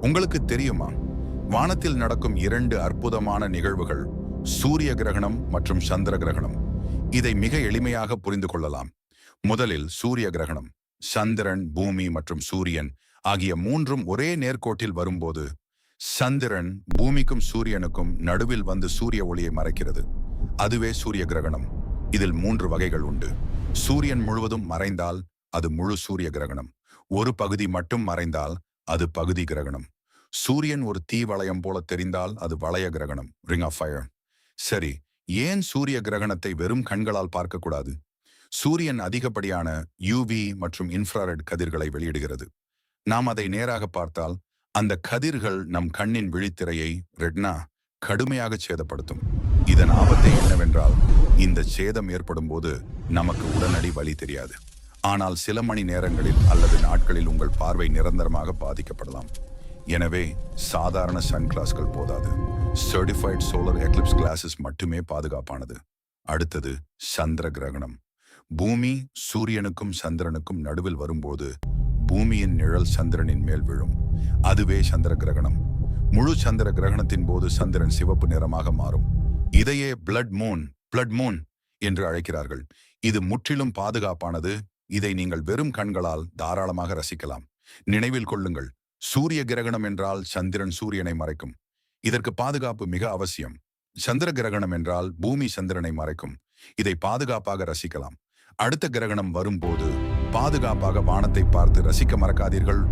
உங்களுக்கு தெரியுமா, வானத்தில் நடக்கும் இரண்டு அற்புதமான நிகழ்வுகள் சூரிய கிரகணம் மற்றும் சந்திர கிரகணம். இதை மிக எளிமையாக புரிந்து கொள்ளலாம். முதலில் சூரிய கிரகணம். சந்திரன், பூமி மற்றும் சூரியன் ஆகிய மூன்றும் ஒரே நேர்கோட்டில் வரும்போது சந்திரன் பூமிக்கும் சூரியனுக்கும் நடுவில் வந்து சூரிய ஒளியை மறைக்கிறது. அதுவே சூரிய கிரகணம். இதில் மூன்று வகைகள் உண்டு. சூரியன் முழுவதும் மறைந்தால் அது முழு சூரிய கிரகணம். ஒரு பகுதி மட்டும் மறைந்தால் அது பகுதி கிரகணம். சூரியன் ஒரு தீ வளையம் போல தெரிந்தால் அது வளைய கிரகணம், ரிங் ஆஃப் ஃபயர். சரி, ஏன் சூரிய கிரகணத்தை வெறும் கண்களால் பார்க்கக்கூடாது? சூரியன் அதிகப்படியான யூவி மற்றும் இன்ஃப்ராரெட் கதிர்களை வெளியிடுகிறது. நாம் அதை நேராக பார்த்தால் அந்த கதிர்கள் நம் கண்ணின் விழித்திரையை, ரெட்னா, கடுமையாக சேதப்படுத்தும். இதன் ஆபத்தை என்னவென்றால், இந்த சேதம் ஏற்படும் போது நமக்கு உடனடி வலி தெரியாது. ஆனால் சில மணி நேரங்களில் அல்லது நாட்களில் உங்கள் பார்வை நிரந்தரமாக பாதிக்கப்படலாம். எனவே சாதாரண சன்கிளாஸ்கள் போதாது. சர்டிஃபைட் சோலார் எக்லிப்ஸ் கிளாஸஸ் மட்டுமே பாதுகாப்பானது. அடுத்தது சந்திர கிரகணம். பூமி சூரியனுக்கும் சந்திரனுக்கும் நடுவில் வரும்போது பூமியின் நிழல் சந்திரனின் மேல் விழும். அதுவே சந்திர கிரகணம். முழு சந்திர கிரகணத்தின் போது சந்திரன் சிவப்பு நிறமாக மாறும். இதையே பிளட் மூன் என்று அழைக்கிறார்கள். இது முற்றிலும் பாதுகாப்பானது. இதை நீங்கள் வெறும் கண்களால் தாராளமாக ரசிக்கலாம். நினைவில் கொள்ளுங்கள், சூரிய கிரகணம் என்றால் சந்திரன் சூரியனை மறைக்கும். இதற்கு பாதுகாப்பு மிக அவசியம். சந்திர கிரகணம் என்றால் பூமி சந்திரனை மறைக்கும். இதை பாதுகாப்பாக ரசிக்கலாம். அடுத்த கிரகணம் வரும்போது பாதுகாப்பாக வானத்தை பார்த்து ரசிக்க மறக்காதீர்கள்.